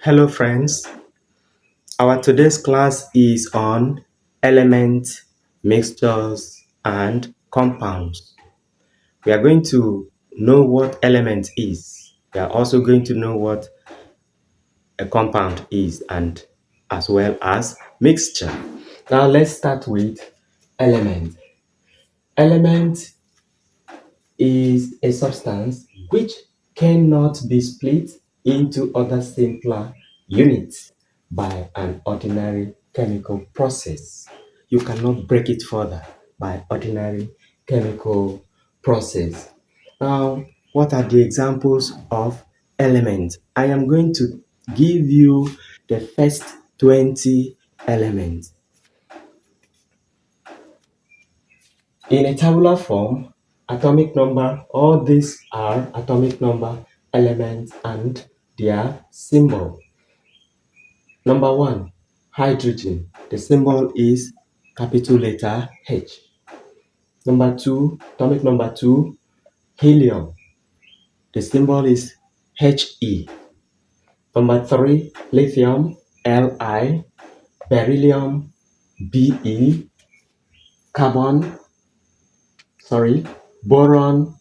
Hello, friends. Our today's class is on elements, mixtures, and compounds. We are going to know what element is. We are also going to know what a compound is, and as well as mixture. Now, let's start with element. Element is a substance which cannot be split into other simpler units by an ordinary chemical process. You cannot break it further by ordinary chemical process. Now, what are the examples of elements? I am going to give you the first 20 elements. In a tabular form, atomic number, all these are atomic number elements and their symbol. Number one, hydrogen. The symbol is capital letter H. Number two, atomic number two, helium. The symbol is He. Number three, lithium, Li. Beryllium, Be. Boron,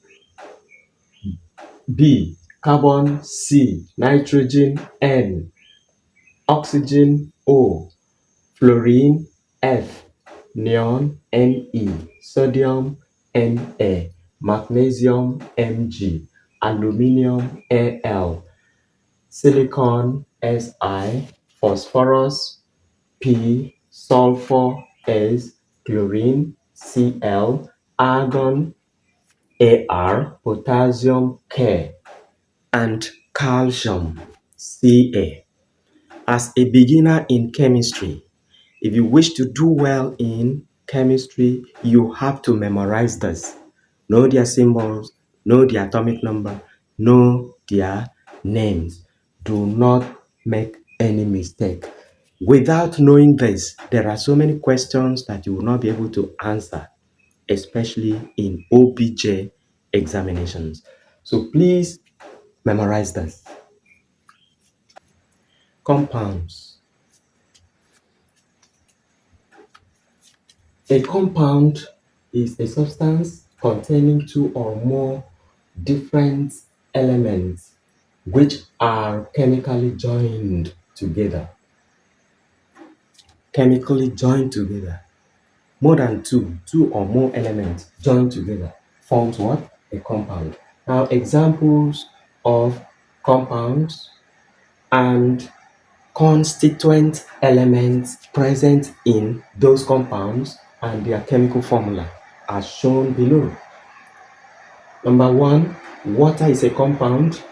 B. Carbon, C. Nitrogen, N. Oxygen, O. Fluorine, F. Neon, Ne. Sodium, Na. Magnesium, Mg. Aluminium, Al. Silicon, Si. Phosphorus, P. Sulfur, S. Chlorine, Cl. Argon, Ar. Potassium, K. And calcium, Ca. As a beginner in chemistry, if you wish to do well in chemistry, you have to memorize this. Know their symbols, know the atomic number, know their names. Do not make any mistake. Without knowing this, there are so many questions that you will not be able to answer, especially in OBJ examinations. So please memorize this. Compounds. A compound is a substance containing two or more different elements which are chemically joined together. Chemically joined together. More than two or more elements joined together forms what? A compound. Now, examples of compounds and constituent elements present in those compounds and their chemical formula are shown below. Number one, water is a compound.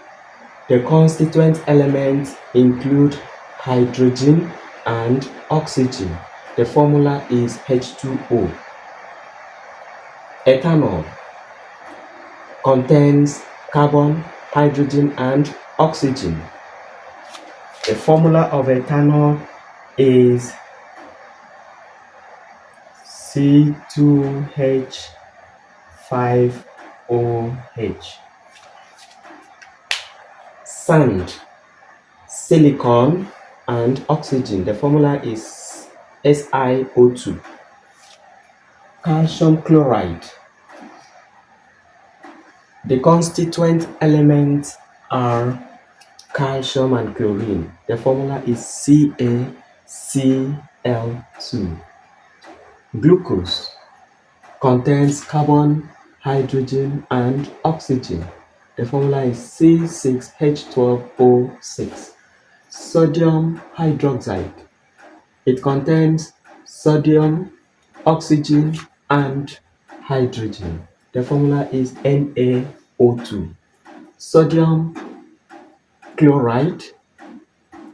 The constituent elements include hydrogen and oxygen. The formula is H2O. Ethanol contains carbon, hydrogen, and oxygen. The formula of ethanol is C2H5OH. Sand, silicon, and oxygen. The formula is SiO2. Calcium chloride. The constituent elements are calcium and chlorine. The formula is CaCl2. Glucose contains carbon, hydrogen, and oxygen. The formula is C6H12O6. Sodium hydroxide. It contains sodium, oxygen, and hydrogen. The formula is NaO2. Sodium chloride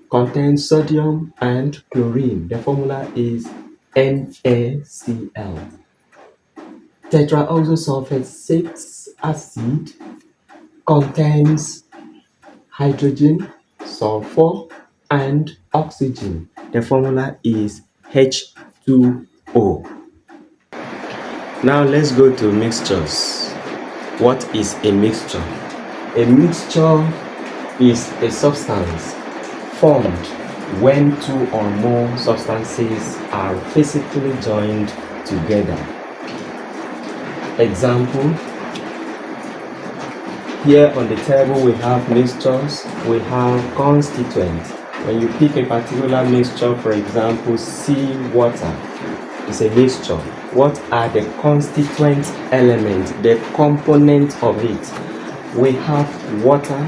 contains sodium and chlorine. The formula is NaCl. Tetraoxosulfate 6 acid contains hydrogen, sulfur, and oxygen. The formula is H2O. Now let's go to mixtures. What is a mixture? A mixture is a substance formed when two or more substances are physically joined together. Example, here on the table we have mixtures, we have constituents. When you pick a particular mixture, for example, sea water is a mixture. What are the constituent elements, the components of it? We have water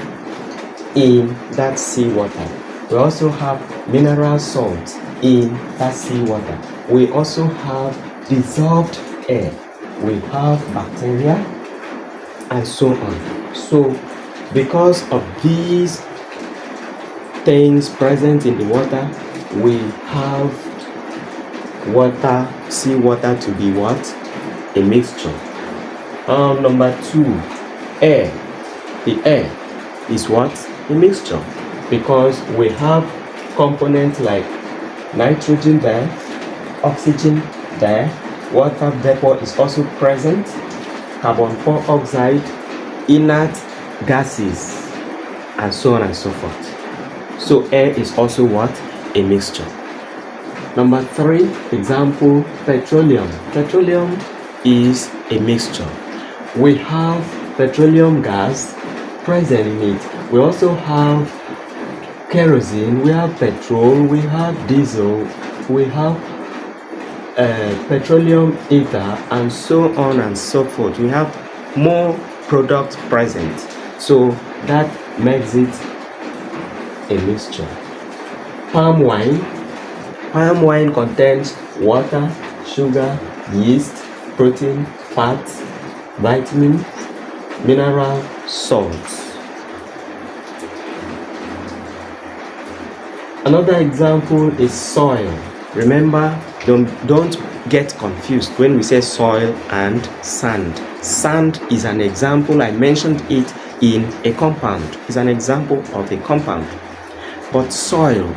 in that sea water. We also have mineral salt in that sea water. We also have dissolved air. We have bacteria and so on. So because of these things present in the water, we have sea water to be what? A mixture. Number 2, air. The air is what? A mixture, because we have components like nitrogen there, oxygen there, water vapor is also present, carbon dioxide, inert gases, and so on and so forth. So air is also what? A mixture. Number 3, example, petroleum. Petroleum is a mixture. We have petroleum gas present in it. We also have kerosene, we have petrol, we have diesel, we have petroleum ether, and so on and so forth. We have more products present. So that makes it a mixture. Palm wine. Palm wine contains water, sugar, yeast, protein, fats, vitamins, mineral salts. Another example is soil. Remember, don't get confused when we say soil and sand. Sand is an example. I mentioned it in a compound. It's an example of a compound. But soil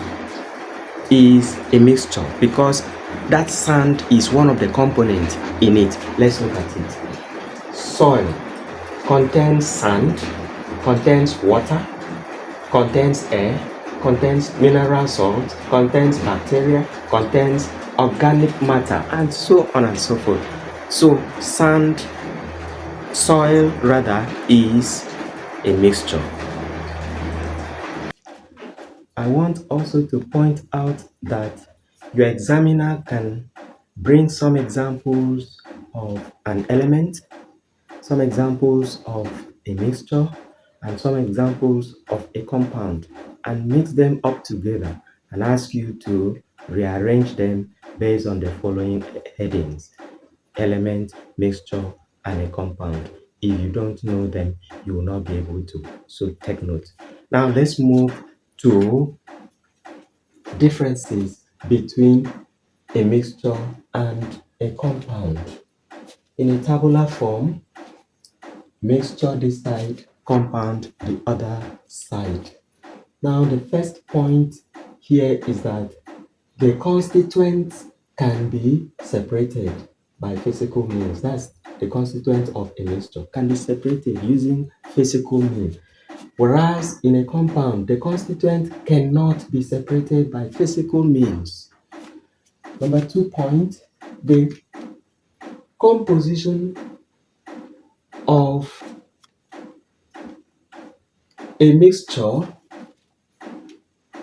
is a mixture because that sand is one of the components in it. Let's look at it. Soil contains sand, contains water, contains air, contains mineral salt, contains bacteria, contains organic matter, and so on and so forth. So soil is a mixture. I want also to point out that your examiner can bring some examples of an element, some examples of a mixture, and some examples of a compound, and mix them up together and ask you to rearrange them based on the following headings: element, mixture, and a compound. If you don't know them, you will not be able to. So take note. Now let's move to differences between a mixture and a compound. In a tabular form, mixture this side, compound the other side. Now the first point here is that the constituents can be separated by physical means. That's the constituent of a mixture can be separated using physical means. Whereas in a compound, the constituent cannot be separated by physical means. Number 2 point, the composition of a mixture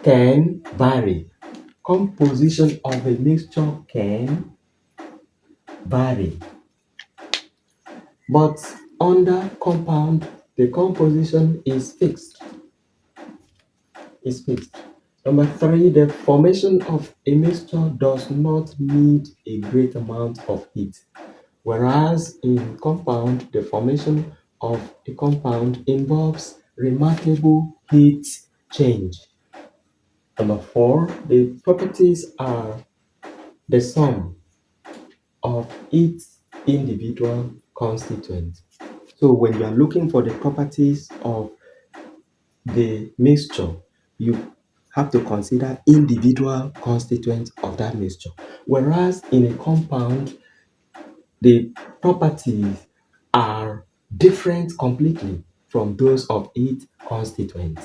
can vary. Composition of a mixture can vary. But under compound, the composition is fixed. Number 3, the formation of a mixture does not need a great amount of heat. Whereas in compound, the formation of a compound involves remarkable heat change. Number 4, the properties are the sum of each individual constituent. So when you are looking for the properties of the mixture, you have to consider individual constituents of that mixture. Whereas in a compound, the properties are different completely from those of each constituent.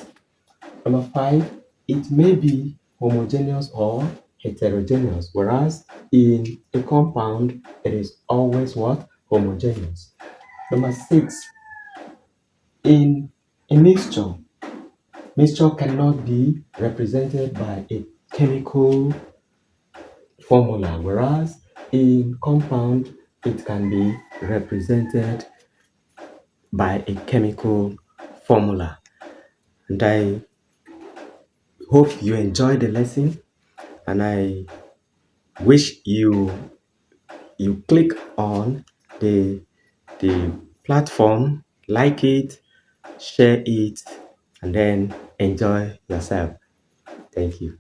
Number 5, it may be homogeneous or heterogeneous, whereas in a compound, it is always what? Homogeneous. Number 6, in a mixture cannot be represented by a chemical formula, whereas in compound, it can be represented by a chemical formula. And I hope you enjoyed the lesson, and I wish you click on the platform, like it, share it, and then enjoy yourself. Thank you.